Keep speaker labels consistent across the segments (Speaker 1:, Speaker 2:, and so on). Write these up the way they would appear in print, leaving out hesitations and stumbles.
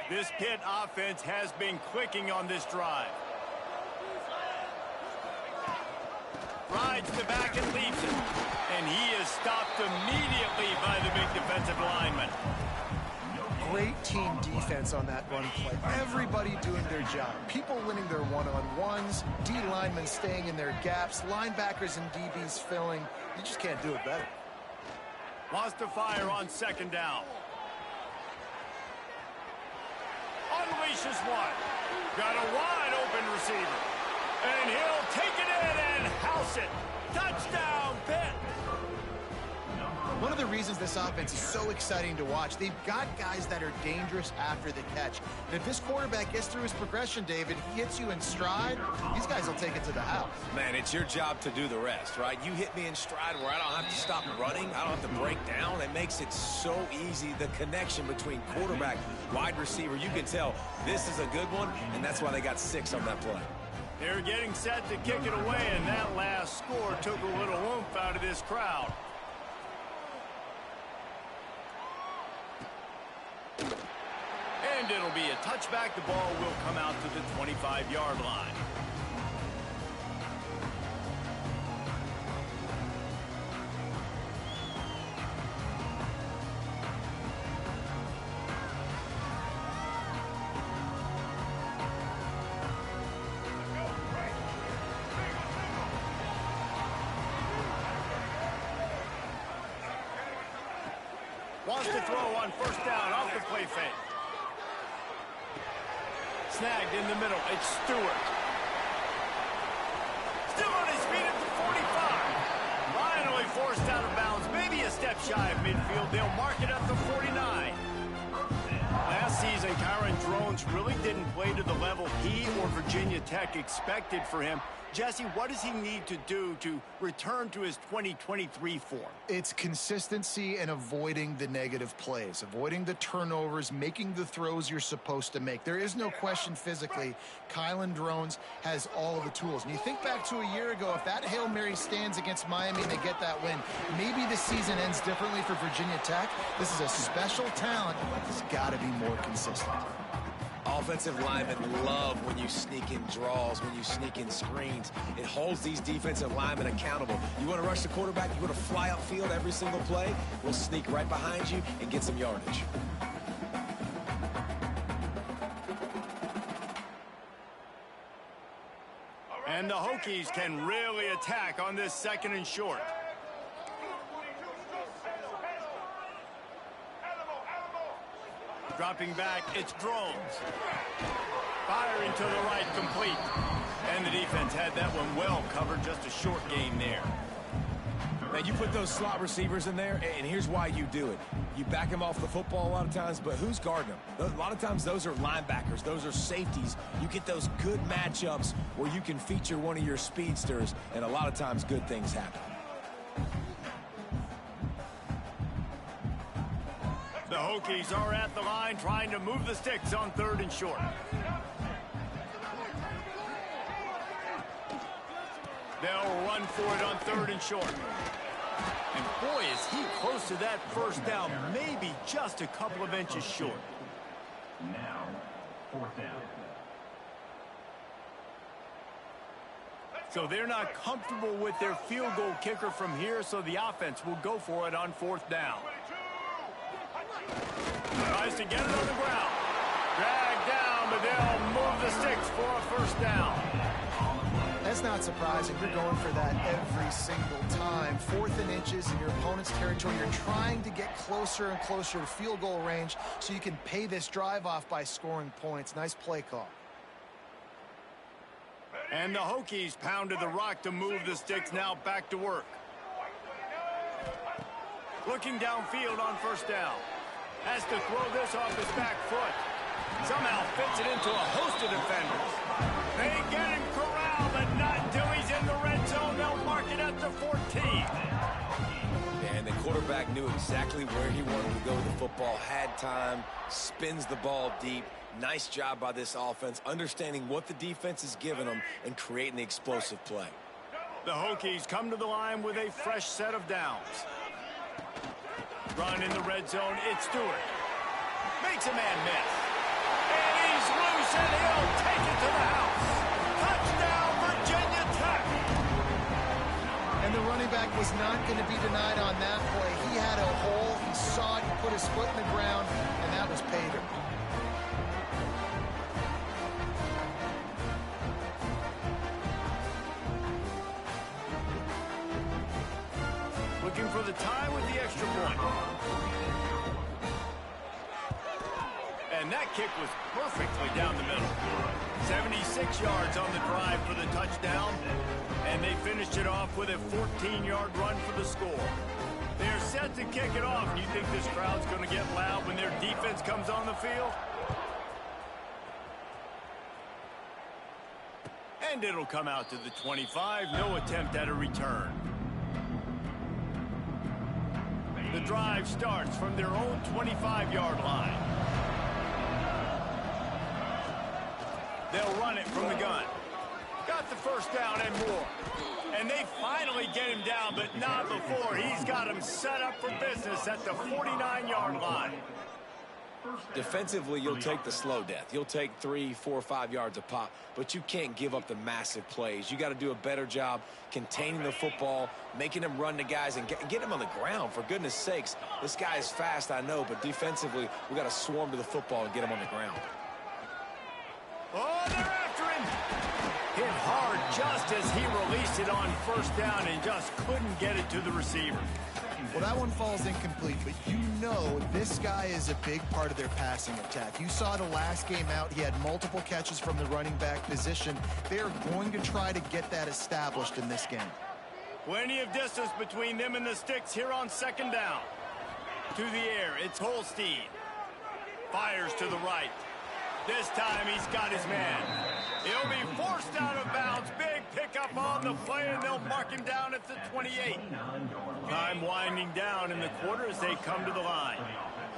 Speaker 1: This Pitt offense has been clicking on this drive. Rides the back and leaps it. And he is stopped immediately by the big defensive lineman.
Speaker 2: Great team defense on that run play. Everybody doing their job. People winning their one-on-ones, D linemen staying in their gaps, linebackers and DBs filling. You just can't do it better.
Speaker 1: Wants to fire on second down. Unleashes one. Got a wide open receiver. And he'll take it in and house it. Touchdown, Pitt.
Speaker 2: One of the reasons this offense is so exciting to watch, they've got guys that are dangerous after the catch. And if this quarterback gets through his progression, David, he hits you in stride, these guys will take it to the house.
Speaker 3: Man, it's your job to do the rest, right? You hit me in stride where I don't have to stop running. I don't have to break down. It makes it so easy, the connection between quarterback, wide receiver. You can tell this is a good one, and that's why they got 6 on that play.
Speaker 1: They're getting set to kick it away, and that last score took a little oomph out of this crowd. And it'll be a touchback. The ball will come out to the 25-yard line. Wants to throw on first down off the play fake. Snagged in the middle. It's Stewart. Still on his feet at the 45. Finally forced out of bounds. Maybe a step shy of midfield. They'll mark it at the 49. Last season, Kyron Drones really didn't play to the level he or Virginia Tech expected for him. Jesse, what does he need to do to return to his 2023 form?
Speaker 2: It's consistency and avoiding the negative plays, avoiding the turnovers, making the throws you're supposed to make. There is no question physically, Kylan Drones has all of the tools. And you think back to a year ago, if that Hail Mary stands against Miami and they get that win, maybe the season ends differently for Virginia Tech. This is a special talent. He's got to be more consistent.
Speaker 3: Offensive linemen love when you sneak in draws, when you sneak in screens. It holds these defensive linemen accountable. You want to rush the quarterback, you want to fly upfield every single play, we'll sneak right behind you and get some yardage.
Speaker 1: And the Hokies can really attack on this second and short. Dropping back, it's Drones. Firing to the right, complete. And the defense had that one well covered, just a short gain there.
Speaker 3: Man, you put those slot receivers in there, and here's why you do it. You back them off the football a lot of times, but who's guarding them? A lot of times those are linebackers, those are safeties. You get those good matchups where you can feature one of your speedsters, and a lot of times good things happen.
Speaker 1: The Hokies are at the line trying to move the sticks on third and short. They'll run for it on third and short. And boy, is he close to that first down, maybe just a couple of inches short.
Speaker 4: Now, fourth down.
Speaker 1: So they're not comfortable with their field goal kicker from here, so the offense will go for it on fourth down. Tries to get it on the ground. Dragged down, but they'll move the sticks for a first down.
Speaker 2: That's not surprising. You're going for that every single time. 4th and inches in your opponent's territory. You're trying to get closer and closer to field goal range so you can pay this drive off by scoring points. Nice play call.
Speaker 1: And the Hokies pounded the rock to move the sticks. Now back to work. Looking downfield on first down. Has to throw this off his back foot. Somehow fits it into a host of defenders. They get him corralled, but not until he's in the red zone. They'll mark it at the 14.
Speaker 3: And the quarterback knew exactly where he wanted to go with the football, had time, spins the ball deep. Nice job by this offense, understanding what the defense is giving them and creating the explosive play.
Speaker 1: The Hokies come to the line with a fresh set of downs. Run in the red zone, it's Stewart. Makes a man miss. And he's loose, and he'll take it to the house. Touchdown, Virginia Tech.
Speaker 2: And the running back was not going to be denied on that play. He had a hole. He saw it. He put his foot in the ground, and that was pay dirt.
Speaker 1: Looking for the tie with the extra point. And that kick was perfectly down the middle. 76 yards on the drive for the touchdown. And they finished it off with a 14-yard run for the score. They're set to kick it off. You think this crowd's going to get loud when their defense comes on the field? And it'll come out to the 25. No attempt at a return. The drive starts from their own 25-yard line. They'll run it from the gun. Got the first down and more. And they finally get him down, but not before. He's got him set up for business at the 49-yard line.
Speaker 3: Defensively, you'll take the slow death. You'll take 3, 4, 5 yards a pop, but you can't give up the massive plays. You got to do a better job containing the football, making them run the guys, and get them on the ground. For goodness sakes, this guy is fast, I know, but defensively, we got to swarm to the football and get him on the ground.
Speaker 1: Oh, they're after him. Hit hard just as he released it on first down and just couldn't get it to the receiver.
Speaker 2: Well, that one falls incomplete, but you know this guy is a big part of their passing attack. You saw the last game out, he had multiple catches from the running back position. They're going to try to get that established in this game.
Speaker 1: Plenty of distance between them and the sticks here on second down. To the air, it's Holstein. Fires to the right. This time he's got his man. He'll be forced out of bounds. Big pickup on the play, and they'll mark him down at the 28. Time winding down in the quarter as they come to the line.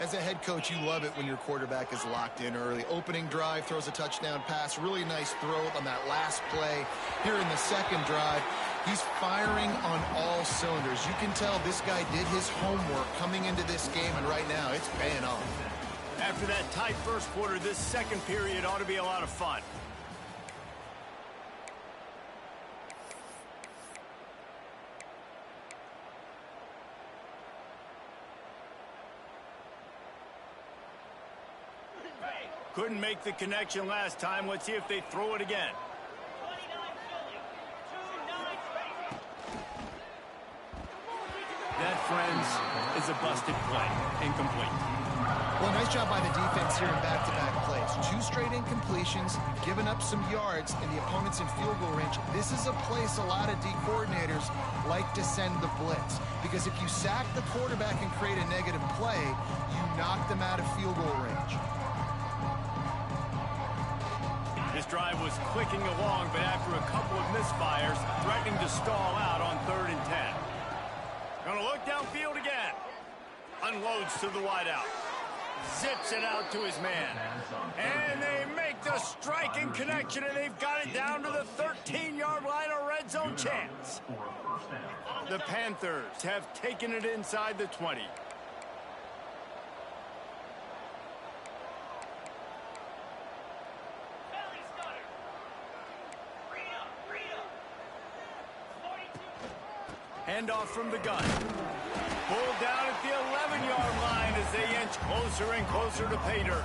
Speaker 2: As a head coach, you love it when your quarterback is locked in early. Opening drive, throws a touchdown pass. Really nice throw on that last play. Here in the second drive, he's firing on all cylinders. You can tell this guy did his homework coming into this game, and right now it's paying off.
Speaker 1: After that tight first quarter, this second period ought to be a lot of fun. Couldn't make the connection last time. Let's see if they throw it again. That, friends, is a busted play. Incomplete.
Speaker 2: Well, nice job by the defense here in back-to-back plays. 2 straight incompletions, giving up some yards, and the opponent's in field goal range. This is a place a lot of D coordinators like to send the blitz, because if you sack the quarterback and create a negative play, you knock them out of field goal range.
Speaker 1: This drive was clicking along, but after a couple of misfires, threatening to stall out on 3rd and 10. Gonna look downfield again. Unloads to the wideout. Zips it out to his man. And they make the striking connection, and they've got it down to the 13-yard line, a red zone chance. The Panthers have taken it inside the 20. Handoff from the gun. Pulled down at the 11-yard line as they inch closer and closer to pay dirt.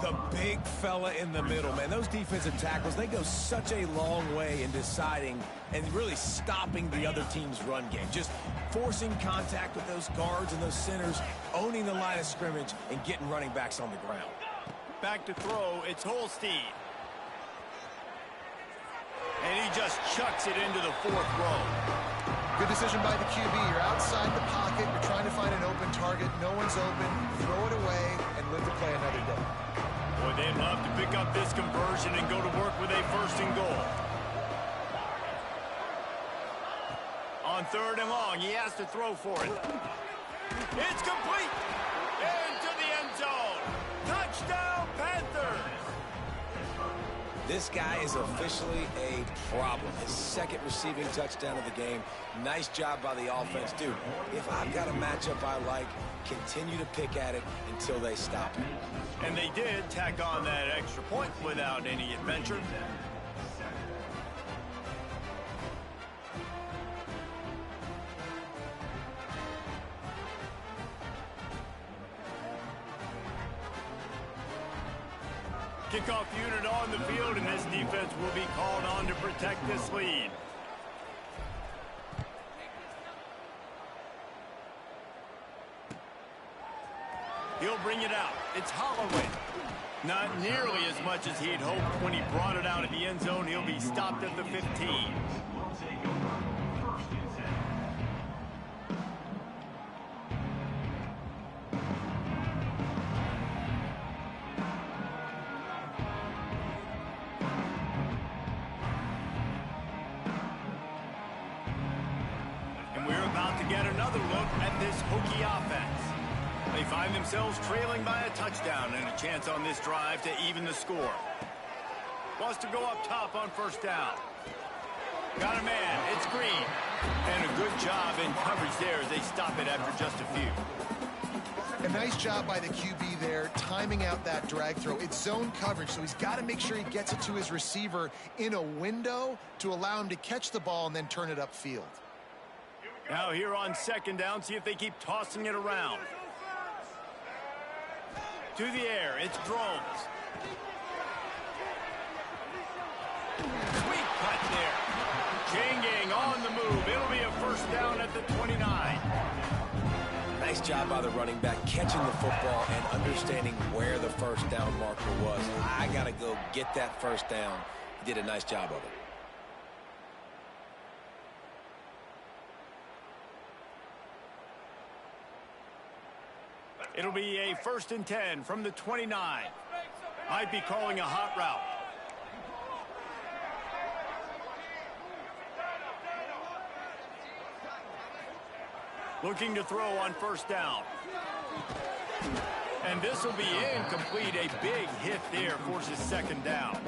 Speaker 3: The big fella in the middle, man. Those defensive tackles, they go such a long way in deciding and really stopping the other team's run game. Just forcing contact with those guards and those centers, owning the line of scrimmage, and getting running backs on the ground.
Speaker 1: Back to throw, it's Holstein. And he just chucks it into the 4th row.
Speaker 2: Good decision by the QB. You're outside the pocket. You're trying to find an open target. No one's open. Throw it away and live to play another day.
Speaker 1: Boy, they'd love to pick up this conversion and go to work with a 1st and goal. On 3rd and long, he has to throw for it. It's complete. Into the end zone. Touchdown, Panthers.
Speaker 3: This guy is officially a problem. His second receiving touchdown of the game. Nice job by the offense. Dude, if I've got a matchup I like, continue to pick at it until they stop it.
Speaker 1: And they did tack on that extra point without any adventure. Kickoff unit on the field, and this defense will be called on to protect this lead. He'll bring it out. It's Holloway. Not nearly as much as he'd hoped when he brought it out of the end zone. He'll be stopped at the 15. And we're about to get another look at this Hokie offense. They find themselves trailing by a touchdown and a chance on this drive to even the score. Wants to go up top on first down. Got a man. It's Green. And a good job in coverage there as they stop it after just a few.
Speaker 2: A nice job by the QB there, timing out that drag throw. It's zone coverage, so he's got to make sure he gets it to his receiver in a window to allow him to catch the ball and then turn it upfield.
Speaker 1: Now here on second down, see if they keep tossing it around. To the air, it's Drones. Sweet cut there. Chain gang on the move. It'll be a first down at the 29.
Speaker 3: Nice job by the running back catching the football and understanding where the first down marker was. I got to go get that first down. He did a nice job of it.
Speaker 1: It'll be a 1st and 10 from the 29. Might be calling a hot route. Looking to throw on first down. And this will be incomplete. A big hit there forces second down.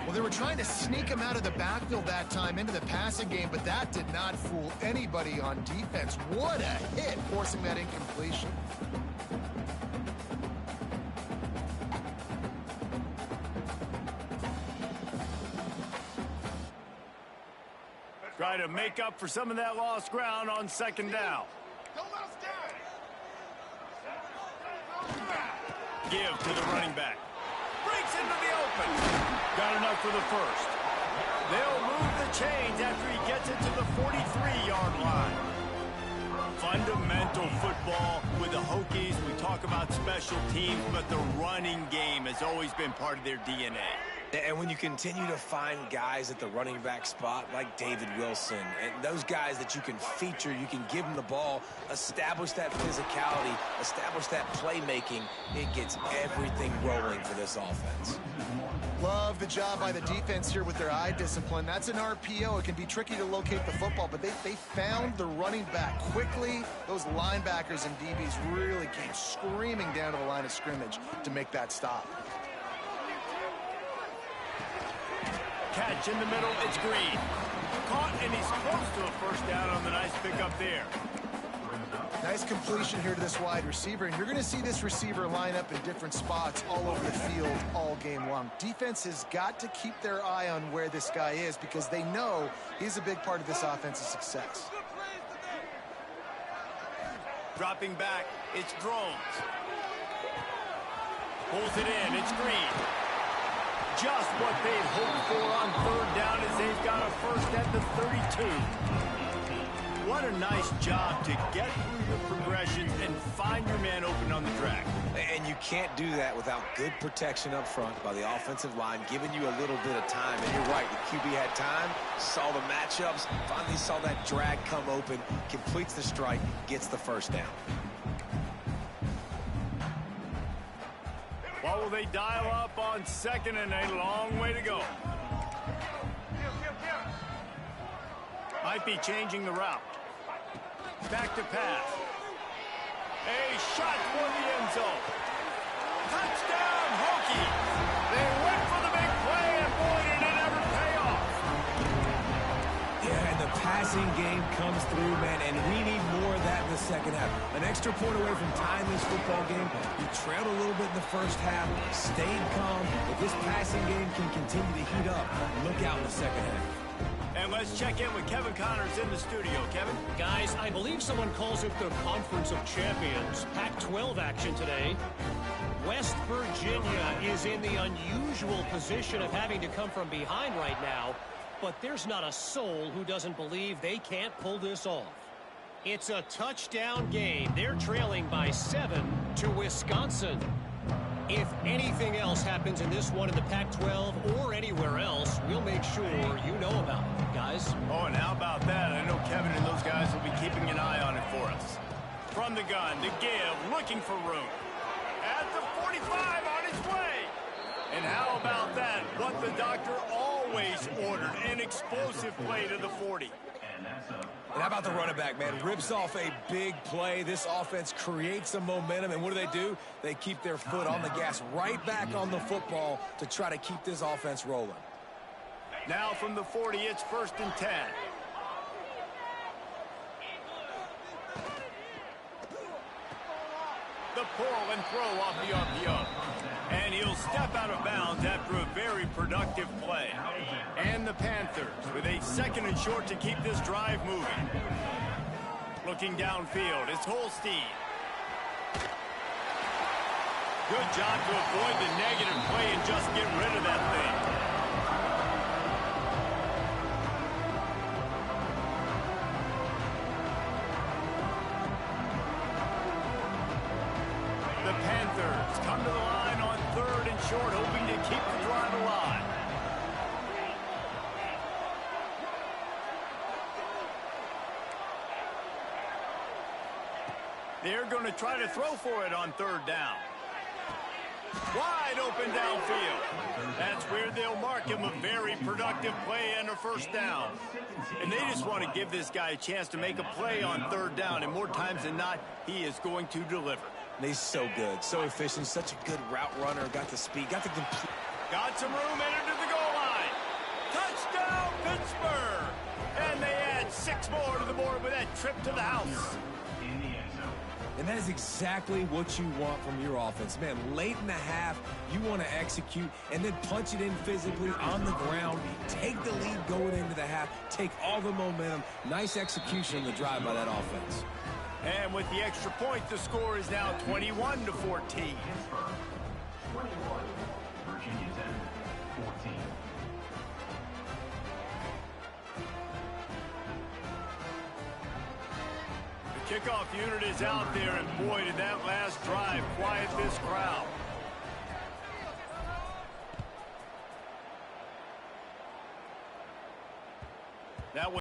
Speaker 2: Well, they were trying to sneak him out of the backfield that time into the passing game, but that did not fool anybody on defense. What a hit, forcing that incompletion.
Speaker 1: Try to make up for some of that lost ground on second down. Give to the running back. Breaks into the open. Got enough for the first. They'll move the chains after he gets it to the 43-yard line. Fundamental football with the Hokies. We talk about special teams, but the running game has always been part of their DNA.
Speaker 3: And when you continue to find guys at the running back spot like David Wilson, and those guys that you can feature, you can give them the ball, establish that physicality, establish that playmaking, it gets everything rolling for this offense.
Speaker 2: Love the job by the defense here with their eye discipline. That's an RPO. It can be tricky to locate the football, but they found the running back quickly. Those linebackers and DBs really came screaming down to the line of scrimmage to make that stop.
Speaker 1: Catch in the middle, it's Green. Caught, and he's close to a first down on the nice pickup there.
Speaker 2: Nice completion here to this wide receiver, and you're going to see this receiver line up in different spots all over the field all game long. Defense has got to keep their eye on where this guy is because they know he's a big part of this offense's success.
Speaker 1: Dropping back, it's Drones. Pulls it in, it's Green. Just what they'd hoped for on third down as they've got a first at the 32. What a nice job to get through your progressions and find your man open on the track.
Speaker 3: And you can't do that without good protection up front by the offensive line, giving you a little bit of time. And you're right, the QB had time, saw the matchups, finally saw that drag come open, completes the strike, gets the first down.
Speaker 1: What will they dial up on second and a long way to go? Might be changing the route. Back to pass. A shot for the end zone. Touchdown, Hokies. They went for the big play, and boy,
Speaker 3: passing game comes through, man, and we need more of that in the second half. An extra point away from tying this football game. You trailed a little bit in the first half, stayed calm. If this passing game can continue to heat up, look out in the second half.
Speaker 1: And let's check in with Kevin Connors in the studio. Kevin?
Speaker 5: Guys, I believe someone calls it the Conference of Champions. Pac-12 action today. West Virginia is in the unusual position of having to come from behind right now, but there's not a soul who doesn't believe they can't pull this off. It's a touchdown game. They're trailing by 7 to Wisconsin. If anything else happens in this one in the Pac-12 or anywhere else, we'll make sure you know about it, guys.
Speaker 1: Oh, and how about that? I know Kevin and those guys will be keeping an eye on it for us. From the gun, to give, looking for room. At the 45, on his way. And how about that? What the doctor always ordered, an explosive play to the 40.
Speaker 3: And how about the running back, man? Rips off a big play. This offense creates some momentum, and what do? They keep their foot on the gas, right back on the football to try to keep this offense rolling.
Speaker 1: Now from the 40, it's 1st and 10. The pull and throw off the RPO. And he'll step out of bounds after a very productive play. And the Panthers with a 2nd and short to keep this drive moving. Looking downfield, it's Holstein. Good job to avoid the negative play and just get rid of that thing. The Panthers come to the line on 3rd and short, hoping to keep the drive alive. They're going to try to throw for it on 3rd down. Wide open downfield. That's where they'll mark him. A very productive play and a 1st down. And they just want to give this guy a chance to make a play on 3rd down. And more times than not, he is going to deliver.
Speaker 3: And he's so good, so efficient, such a good route runner. Got the speed, got the complete.
Speaker 1: Got some room, entered to the goal line. Touchdown, Pittsburgh. And they add 6 more to the board with that trip to the house.
Speaker 3: And that is exactly what you want from your offense. Man, late in the half, you want to execute and then punch it in physically on the ground. Take the lead going into the half. Take all the momentum. Nice execution on the drive by that offense.
Speaker 1: And with the extra point, the score is now 21-14.
Speaker 4: Virginia 10, 14.
Speaker 1: The kickoff unit is out there, and boy, did that last drive quiet this crowd. That was